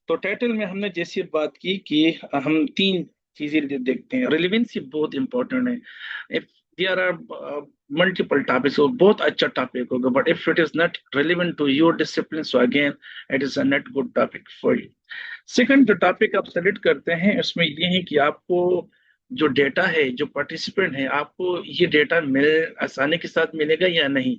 तो टाइटल में हमने जैसी बात की कि हम तीन चीजें देखते हैं। रिलेवेंसी बहुत इंपॉर्टेंट है। If there are multiple topics, बहुत अच्छा टॉपिक होगा, but if it is not relevant to your discipline, so again it is a not good topic for you. Second जो टॉपिक आप सेलेक्ट करते हैं उसमें ये है कि आपको जो डेटा है, जो पार्टिसिपेंट है, आपको ये डेटा मिल आसानी के साथ मिलेगा या नहीं।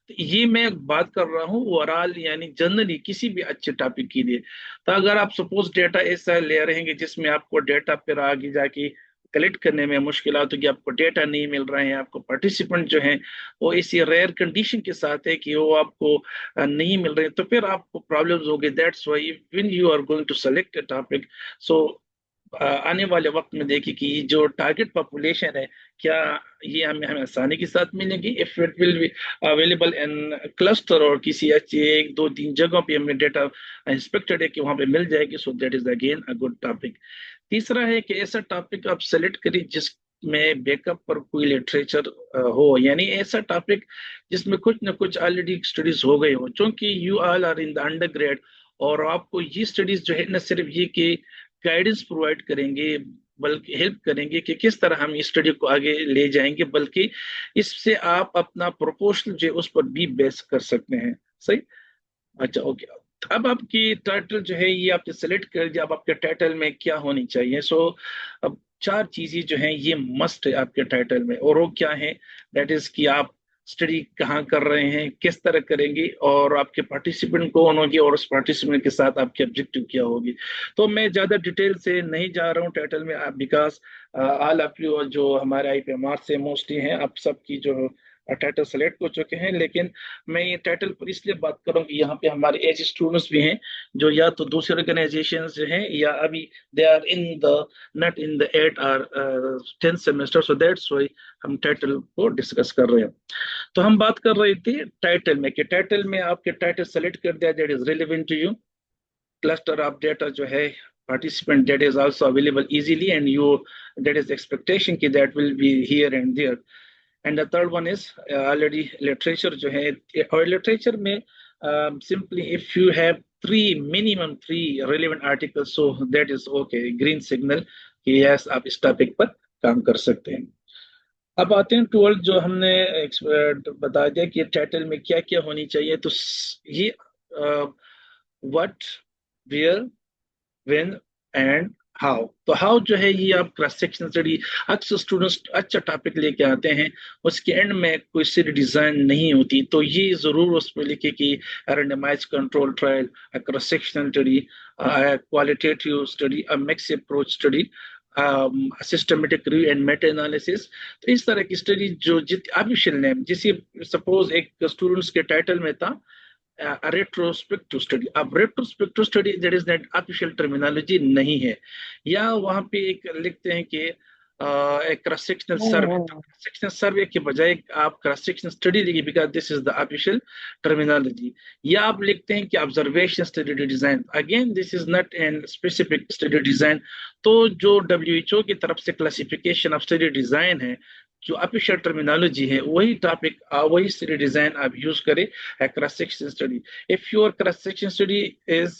तो ये मैं बात कर रहा हूँ ओवरऑल, यानी जनरली किसी भी अच्छे टॉपिक के लिए। तो अगर आप सपोज डेटा ऐसा ले रहे हैं जिसमें आपको डेटा फिर आगे जाके कलेक्ट करने में मुश्किल होगी, आपको डेटा नहीं मिल रहे हैं, आपको पार्टिसिपेंट जो है वो इसी रेयर कंडीशन के साथ है कि वो आपको नहीं मिल रहे हैं, तो फिर आपको प्रॉब्लम्स होगी। That's why when you are going to select a topic, so आने वाले वक्त में देखिए कि जो टारगेट पॉपुलेशन है, क्या ये हमें हमें आसानी के साथ मिलेगी। If it will be available in cluster और किसी अच्छी एक दो तीन जगहों पे हमें डेटा इंस्पेक्टेड है कि वहां पे मिल जाएगी, so that is again a good topic. तीसरा है कि ऐसा टॉपिक आप सेलेक्ट करिए जिसमें बैकअप पर कोई लिटरेचर हो, यानी ऐसा टॉपिक जिसमें कुछ ना कुछ ऑलरेडी स्टडीज हो गई हो, क्योंकि you all are in the under grade. और आपको ये स्टडीज जो है न सिर्फ ये कि गाइडेंस प्रोवाइड करेंगे, बल्कि हेल्प करेंगे कि किस तरह हम इस स्टडी को आगे ले जाएंगे, बल्कि इससे आप अपना प्रोपोर्शनल जो है उस पर भी बेस कर सकते हैं। सही। अच्छा, ओके। अब आपकी टाइटल जो है ये आपने सेलेक्ट कर दिया। अब आपके टाइटल में क्या होनी चाहिए? अब चार चीजें जो हैं ये मस्ट है आपके टाइटल में, और वो क्या है? दैट इज कि आप स्टडी कहाँ कर रहे हैं, किस तरह करेंगे, और आपके पार्टिसिपेंट कौन होगी, और उस पार्टिसिपेंट के साथ आपके ऑब्जेक्टिव क्या होगी। तो मैं ज्यादा डिटेल से नहीं जा रहा हूँ टाइटल में, आप बिकॉज ऑल ऑफ यू जो हमारे IPMR से मोस्टली हैं, आप सबकी जो टाइटल सेलेक्ट हो चुके हैं। लेकिन मैं ये टाइटल पर इसलिए बात कर रहा हूँ कि यहाँ पे हमारे एज स्टूडेंट्स भी हैं जो या तो दूसरे ऑर्गेनाइजेशन से हैं या अभी they are in the not in the 8 और 10 सेमेस्टर, सो दैट्स व्हाई हम टाइटल को डिस्कस कर रहे हैं। तो हम बात कर रहे थे टाइटल में कि टाइटल में आपके टाइटल सेलेक्ट कर दिया that is relevant to you. Cluster of data जो है participant that is also available easily, and you that is expectation ki that will be here and there. And the third one is already literature जो है, और literature में simply if you have three minimum three relevant article, so that is okay, green signal कि yes आप इस topic पर काम कर सकते हैं। अब आते हैं टूवर्ड जो हमने बता दिया कि टाइटल में क्या क्या होनी चाहिए। तो ये what, where, when and how. तो हाउ जो है ये आप क्रॉस सेक्शन स्टडी, अक्सर स्टूडेंट्स अच्छा टॉपिक लेके आते हैं, उसके एंड में कोई सी डिजाइन नहीं होती, तो ये जरूर उस पर लिखे कि randomise control trial, cross sectional study, qualitative study, a mix approach study, systematic review and Meta analysis. तो इस तरह की स्टडी जो जित ऑफिशियल नेम, जैसे सपोज एक स्टूडेंट्स के टाइटल में था रेट्रोस्पेक्टिव स्टडी। अब retrospective study that is that official terminology नहीं है, या वहां पे एक लिखते हैं कि एक क्रॉस सेक्शनल सर्वे। तो क्रॉस सेक्शनल सर्वे के बजाय आप क्रॉस सेक्शनल स्टडी लिखिए, because this is the official terminology. या आप लिखते हैं कि observation study design, again this is not an specific study design. तो जो WHO की तरफ से क्लासिफिकेशन ऑफ स्टडी डिजाइन है, जो ऑफिशियल टर्मिनोलॉजी है, वही टॉपिक वही स्टडी डिजाइन आप यूज करें, cross section study. If your cross section study is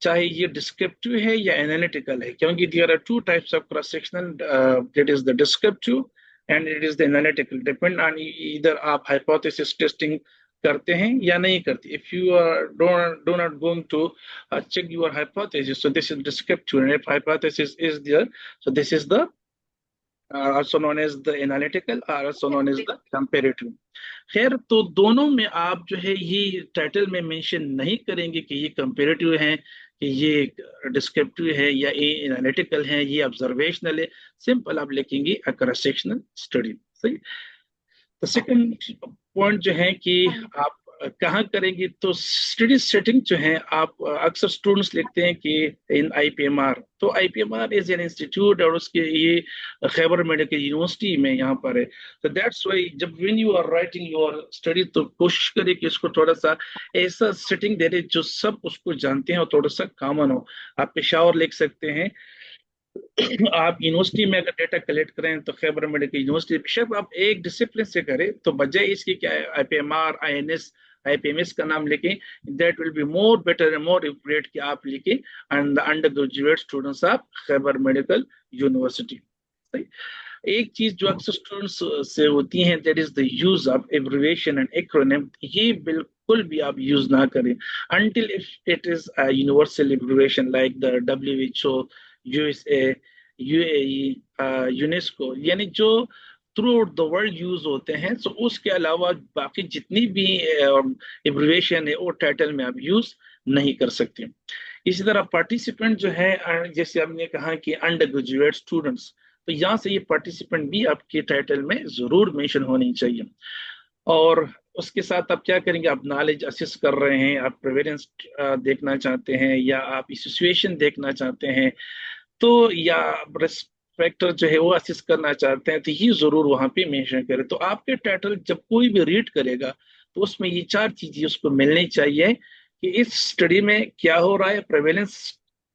चाहे ये डिस्क्रिप्टिव है या एनालिटिकल है, क्योंकि there are two types of cross sectional, that is the descriptive and it is the analytical, depend on इधर आप हाइपोथेसिस टेस्टिंग करते हैं या नहीं करते। If you are do not going to check your hypothesis, so this is descriptive, and if hypothesis is there, so this is the also known as the analytical or also known as the comparative। खैर, तो दोनों में आप जो है ये title में mention नहीं करेंगे कि ये कंपेरेटिव है, कि ये डिस्क्रिप्टिव है, या ये एनालिटिकल है, ये ऑब्जर्वेशनल है। सिंपल आप लिखेंगे अ क्रॉस सेक्शनल स्टडी। सही। तो सेकंड पॉइंट जो है कि आप कहाँ करेंगे, तो स्टडी सेटिंग जो है, आप अक्सर स्टूडेंट्स लिखते हैं कि इन IPMR। तो IPMR इज एन इंस्टीट्यूट, और उसके ये खैबर मेडिकल यूनिवर्सिटी में यहाँ पर है। तो दैट्स वाई जब when you are writing your study, तो कोशिश करिए कि इसको थोड़ा सा ऐसा सेटिंग दे दे जो सब उसको जानते हैं और थोड़ा सा कॉमन हो। आप पेशावर लिख सकते हैं, आप यूनिवर्सिटी में अगर डेटा कलेक्ट करें तो खैबर मेडिकल यूनिवर्सिटी, बेशक आप एक डिसिप्लिन से करें, तो बजाय इसकी क्या है IPMR, INS IPMS का नाम लेके, that will be more better and more appropriate कि आप लिखे and the undergraduate students of Khyber medical university. एक चीज जो अक्सर स्टूडेंट्स से होती है, that is the use of abbreviation and acronym. ये बिल्कुल भी आप यूज ना करें until if it is a universal abbreviation like the WHO, USA, UAE, UNESCO, यानी जो through out the world use होते हैं। सो उसके अलावा बाकी जितनी भी एब्रिविएशन है वो टाइटल में आप यूज नहीं कर सकते। इसी तरह पार्टिसिपेंट जो है, जैसे आपने कहा कि अंडर ग्रेजुएट स्टूडेंट्स, तो यहाँ से ये पार्टिसिपेंट भी आपके टाइटल में जरूर मेंशन होनी चाहिए। और उसके साथ आप क्या करेंगे, आप नॉलेज असेस कर रहे हैं, आप प्रेवलेंस देखना चाहते हैं, या आप सिचुएशन देखना चाहते हैं, तो या रिस्पेक्टर जो है वो असेस करना चाहते हैं, तो ये जरूर वहां पे मेंशन करें। तो आपके टाइटल जब कोई भी रीड करेगा तो उसमें ये चार चीजें उसको मिलनी चाहिए कि इस स्टडी में क्या हो रहा है, प्रेवलेंस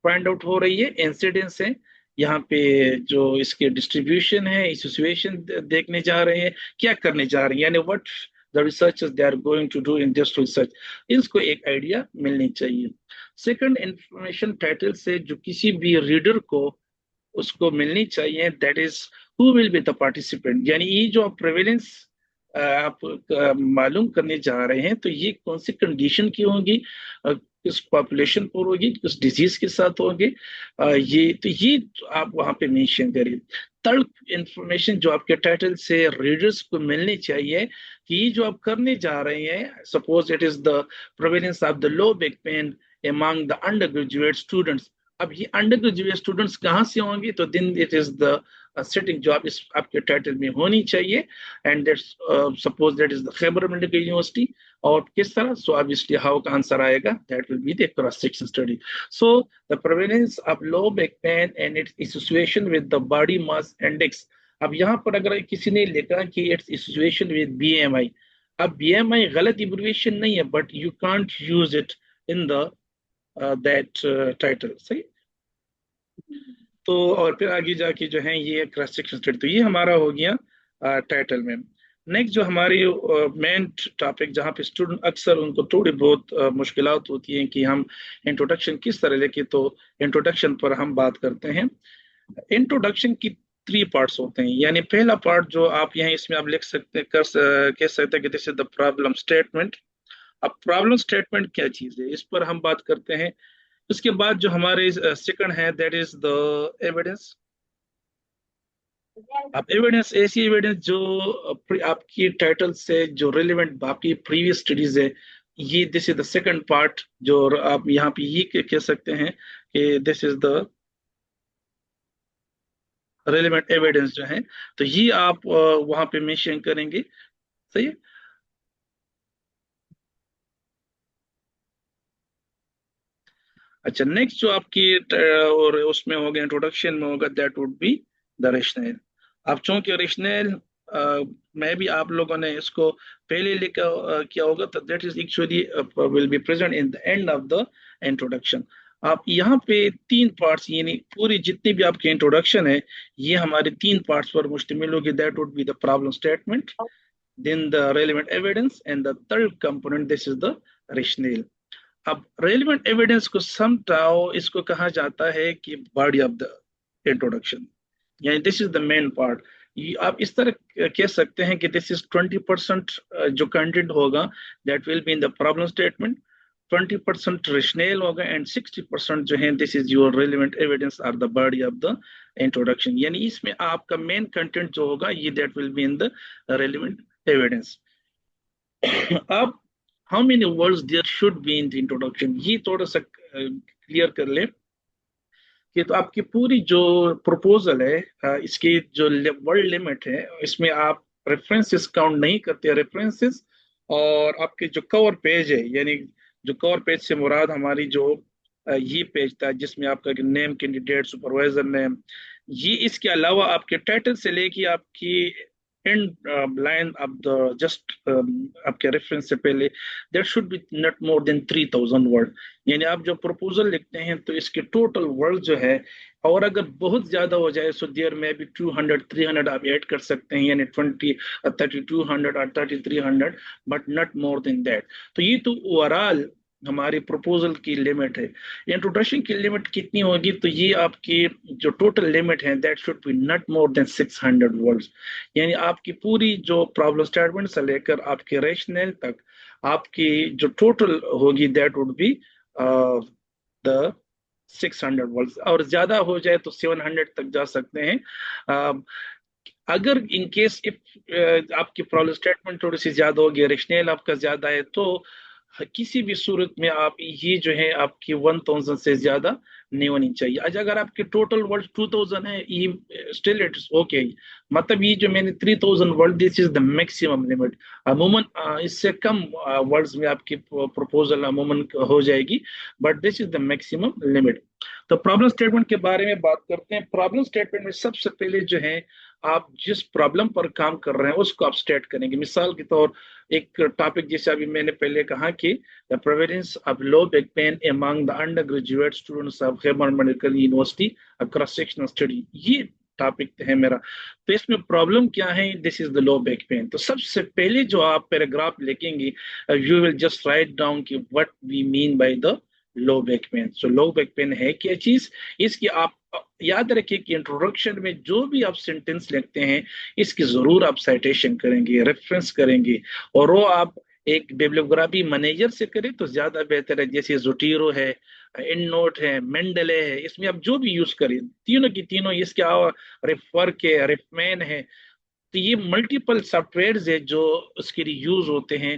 फाइंड आउट हो रही है, इंसिडेंस है, यहाँ पे जो इसके डिस्ट्रीब्यूशन है, सिचुएशन देखने जा रहे हैं, क्या करने जा रहे हैं, यानी what the researchers they are going to do in this research, इसको एक आइडिया मिलनी चाहिए। सेकंड, इंफॉर्मेशन टाइटल से जो किसी भी रीडर को उसको मिलनी चाहिए, that is who will be the participant, यानी ये जो प्रेवलेंस आप मालूम करने जा रहे हैं, तो ये कौन सी कंडीशन की होगी, किस पॉपुलेशन पर होगी, किस डिजीज के साथ होगी, ये आप वहां पे मेंशन करिए। थर्ड, इंफॉर्मेशन जो आपके टाइटल से रीडर्स को मिलनी चाहिए कि ये जो आप करने जा रहे हैं, suppose it is the prevalence of the low back pen among the undergraduate students। अब ये अंडर ग्रेजुएट स्टूडेंट्स कहाँ से होंगे, तो दिन इट इज द सेटिंग जो आप इस आपके टाइटल में होनी चाहिए, and that's suppose that is the Khyber medical university. और किस तरह, सो ऑब्वियसली हाउ का आंसर आएगा, that will be the cross section study. So the prevalence of low back pen and its association with the body mass index. अब यहाँ पर अगर किसी ने लिखा कि इट्स एसोसिएशन विद BMI, अब BMI गलत एब्रिविएशन नहीं है, but you can't use it in the that title, सही। तो और फिर आगे जाके जो है ये क्रॉस सेक्शन स्टडी, तो ये हमारा हो गया टाइटल में। नेक्स्ट जो हमारी मेन टॉपिक, जहाँ पे स्टूडेंट अक्सर उनको थोड़ी बहुत मुश्किलात होती हैं कि हम इंट्रोडक्शन किस तरह लेके, तो इंट्रोडक्शन पर हम बात करते हैं। इंट्रोडक्शन की 3 पार्ट्स होते हैं, यानी पहला पार्ट जो आप यहाँ इसमें आप लिख सकते कह सकते हैं कि this is the problem statement. अब प्रॉब्लम स्टेटमेंट क्या चीज है, इस पर हम बात करते हैं। उसके बाद जो हमारे सेकंड है, दैट इज द एविडेंस। अब एविडेंस ऐसी एविडेंस जो आपकी टाइटल से जो रिलेवेंट बाकी प्रीवियस स्टडीज है, ये this is the second part, जो आप यहाँ पे ये कह सकते हैं कि this is the relevant evidence जो है, तो ये आप वहां पे मेंशन करेंगे, सही है। अच्छा, नेक्स्ट जो आपकी और उसमें होगा, इंट्रोडक्शन में होगा, that would be the rational. अब चूंकि रेशनल मैं भी आप लोगों ने इसको पहले लिखा किया होगा, तो that is actually will be present in the end of the introduction. आप यहाँ पे 3 पार्ट्स, यानी पूरी जितनी भी आपकी इंट्रोडक्शन है, ये हमारे 3 पार्ट्स पर मुश्तमिल होगी। That would be the problem statement, then the relevant evidence, and the third component this is the rational. अब रेलिवेंट एविडेंस को समझाओ, इसको कहा जाता है कि बॉडी ऑफ द इंट्रोडक्शन, यानी this is the main part. आप इस तरह कह सकते हैं कि दिस इज 20% जो कंटेंट होगा, that will be in the problem statement, 20% rationale होगा, एंड 60% जो है this is your relevant evidence और the body of the introduction. यानी इसमें आपका मेन कंटेंट जो होगा, ये that will be in the relevant evidence. अब how many words there should be in the introduction, ये थोड़ा सा क्लियर कर ले कि तो आपकी पूरी जो प्रपोजल है, इसकी जो वर्ड लिमिट है, इसमें आप रेफरेंसेस काउंट नहीं करते, रेफरेंसेस और आपके जो कवर पेज है, यानी जो कवर पेज से मुराद हमारी जो ये पेज था जिसमें आपका नेम, कैंडिडेट, सुपरवाइजर नेम, ये इसके अलावा आपके टाइटल से लेके आपकी and line of the just आपके रेफरेंस से पहले that should be not more than 3000 word. यानी आप जो प्रपोजल लिखते हैं तो इसके टोटल वर्ड जो है, और अगर बहुत ज्यादा हो जाए सो देयर में भी 200 300 आप ऐड कर सकते हैं, यानी 3200 और 3300, but not more than that. तो ये तो ओवरऑल हमारी प्रपोजल की लिमिट है। इंट्रोडक्शन की लिमिट कितनी होगी, तो ये आपकी जो टोटल लिमिट है that should be not more than 600 words. यानी आपकी पूरी जो प्रॉब्लम स्टेटमेंट से लेकर आपके रैशनल तक आपकी जो टोटल होगी that would be the 600 words, और ज्यादा हो जाए तो 700 तक जा सकते हैं। अगर इन केस इफ आपकी प्रॉब्लम स्टेटमेंट थोड़ी सी ज्यादा होगी, रैशनल आपका ज्यादा है, तो किसी भी सूरत में आप ये जो है आपकी 1000 से ज्यादा नहीं होनी चाहिए। आज अगर आपके टोटल वर्ड 2000 है, ये स्टिल इट्स ओके। मतलब ये जो मैंने 3000 word, this is the maximum limit. अमूमन इससे कम वर्ड्स में आपकी प्रपोजल अमूमन हो जाएगी, but this is the maximum limit. तो प्रॉब्लम स्टेटमेंट के बारे में बात करते हैं। प्रॉब्लम स्टेटमेंट में सबसे पहले जो है आप जिस प्रॉब्लम पर काम कर रहे हैं उसको आप स्टेट करेंगे। मिसाल के तौर एक टॉपिक जैसे अभी मैंने पहले कहा कि the prevalence of low back pain among the undergraduate students of Khyber medical university, a cross sectional study, ये टॉपिक है मेरा। तो इसमें प्रॉब्लम क्या है, this is the low back pain. तो सबसे पहले जो आप पैराग्राफ लिखेंगे, you will just write down कि what we mean by the low back pain. So low back pain है क्या चीज, इसकी आप याद रखिए कि इंट्रोडक्शन में जो भी आप सेंटेंस लिखते हैं इसकी जरूर आप साइटेशन करेंगे, रेफरेंस करेंगे, और वो आप एक बिब्लियोग्राफी मैनेजर से करें तो ज्यादा बेहतर है। जैसे जोटीरो है, इन नोट है, मेंडले है, इसमें आप जो भी यूज करें, तीनों की तीनों, इसके अलावा रिफवर्क है, रिफमैन है, तो ये मल्टीपल सॉफ्टवेयर है जो उसके लिए यूज होते हैं।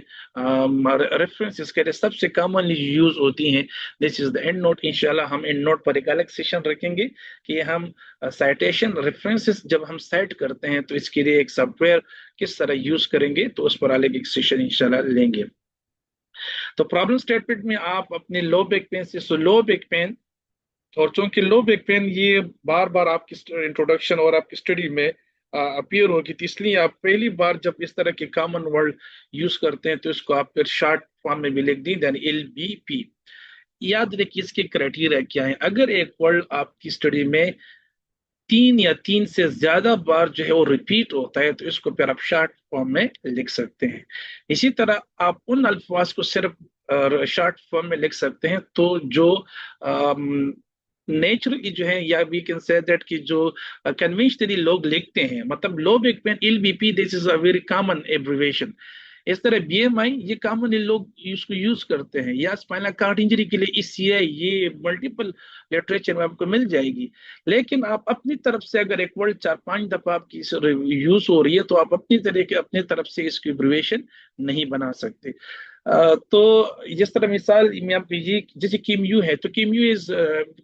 रेफरेंस इसके लिए सबसे कॉमनली यूज होती हैं। This is the end note. इंशाल्लाह हम एंड नोट पर एक अलग सेशन रखेंगे कि हम साइटेशन रेफरेंसेस जब हम साइट करते हैं तो इसके लिए एक सॉफ्टवेयर किस तरह यूज करेंगे, तो उस पर अलग एक सेशन इंशाल्लाह लेंगे। तो प्रॉब्लम स्टेटमेंट में आप अपने लो बैक पेन से, सो लो बैक पेन, और चूंकि लो बैक पेन ये बार बार आपकी इंट्रोडक्शन और आपकी स्टडी में अपीयर होगी, तो इसलिए आप पहली बार जब इस तरह के कॉमन वर्ड यूज करते हैं तो इसको आप फिर शॉर्ट फॉर्म में भी लिख दी, यानी LBP। याद रखिए इसके क्राइटेरिया क्या है। अगर एक वर्ड आपकी स्टडी में 3 से ज्यादा बार जो है वो रिपीट होता है तो इसको फिर आप शॉर्ट फॉर्म में लिख सकते हैं। इसी तरह आप उन अल्फाज को सिर्फ शॉर्ट फॉर्म में लिख सकते हैं तो जो नेचुरली जो है, या वी कैन से दैट कि जो कन्वेंशनली लोग लिखते हैं, मतलब लो back pen LBP, this is a very common abbreviation. इस तरह BMI ये कॉमनली लोग इसको यूज करते हैं, या स्पाइनल कॉर्ड इंजरी के लिए ECI, ये मल्टीपल लिटरेचर में आपको मिल जाएगी। लेकिन आप अपनी तरफ से अगर एक वर्ड 4-5 दफा आपकी यूज हो रही है तो आप अपनी तरीके अपनी तरफ से इसकी एब्रिविएशन नहीं बना सकते। तो जिस तरह मिसाल में आप लीजिए, जैसे KMU है तो KMU इज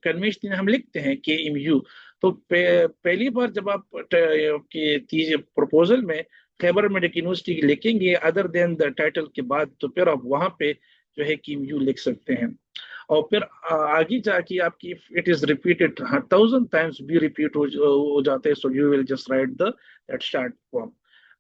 कन्वेंशन हम लिखते हैं KMU। तो पहली बार जब आप की प्रपोजल में खैबर मेडिकल यूनिवर्सिटी लिखेंगे अदर देन द टाइटल के बाद, तो फिर आप वहां पे जो है KMU लिख सकते हैं। और फिर आगे जाके आपकी इट इज रिपीटेड 1000 टाइम्स भी रिपीट हो जाते हैं, so you will just write the that short form.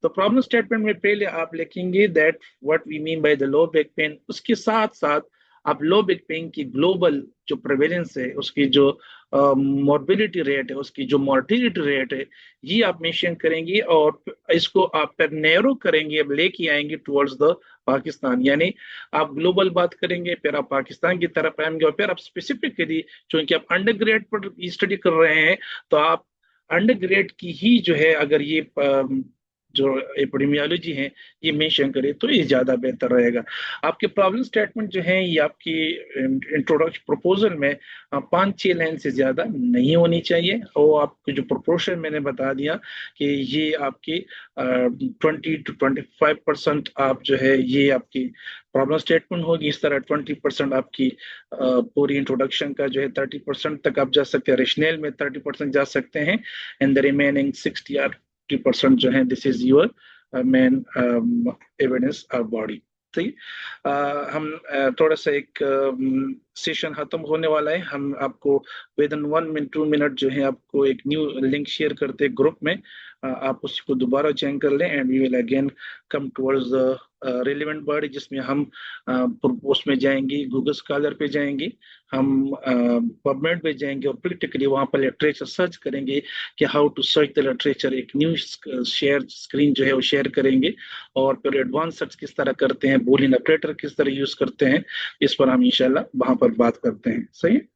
तो प्रॉब्लम स्टेटमेंट में पहले आप लिखेंगे that what we mean by the low back pain, उसके साथ साथ आप लो बैक पेन की ग्लोबल जो प्रेवेलेंस है, उसकी जो मॉर्बिडिटी रेट है, उसकी जो मोर्टिलिटी रेट है, ये आप मेंशन करेंगे, और इसको आप फिर नैरो करेंगे, अब लेके आएंगे टुवर्ड्स द पाकिस्तान। यानी आप ग्लोबल बात करेंगे, फिर आप पाकिस्तान की तरफ आएंगे, और फिर आप स्पेसिफिकली चूंकि आप अंडर ग्रेड पर स्टडी कर रहे हैं तो आप अंडर ग्रेड की ही जो है अगर ये जो एपिडेमियोलॉजी है ये मेंशन करे तो ये ज्यादा बेहतर रहेगा। आपके प्रॉब्लम स्टेटमेंट जो है ये आपकी इंट्रोडक्शन प्रपोजल में 5-6 लाइन से ज्यादा नहीं होनी चाहिए, और आपको जो प्रोपोर्शन मैंने बता दिया कि ये आपकी 20 to 25% आप जो है ये आपकी प्रॉब्लम स्टेटमेंट होगी। इस तरह 20% आपकी पूरी इंट्रोडक्शन का जो है 30% तक आप जा सकते हैं, रेशनल में 30% जा सकते हैं, एंड द रिमेनिंग 60 or 50% जो है this is your main evidence of body. ठीक, हम थोड़ा सा एक सेशन खत्म होने वाला है, हम आपको विद इन 1 minute 2 minute जो है आपको एक न्यू लिंक शेयर करते हैं ग्रुप में। आप उसको दोबारा चेक कर लें and we will again come towards the relevant word, जिसमें हम उसमें जाएंगे, गूगल स्कॉलर पे जाएंगे, हम पबमेड पे जाएंगे और प्रैक्टिकली वहां पर लिटरेचर सर्च करेंगे कि how to search the literature. एक न्यू शेयर स्क्रीन जो है वो शेयर करेंगे और फिर एडवांस सर्च किस तरह करते हैं, बूलियन ऑपरेटर किस तरह यूज करते हैं, इस पर हम इंशाल्लाह वहां पर बात करते हैं। सही है?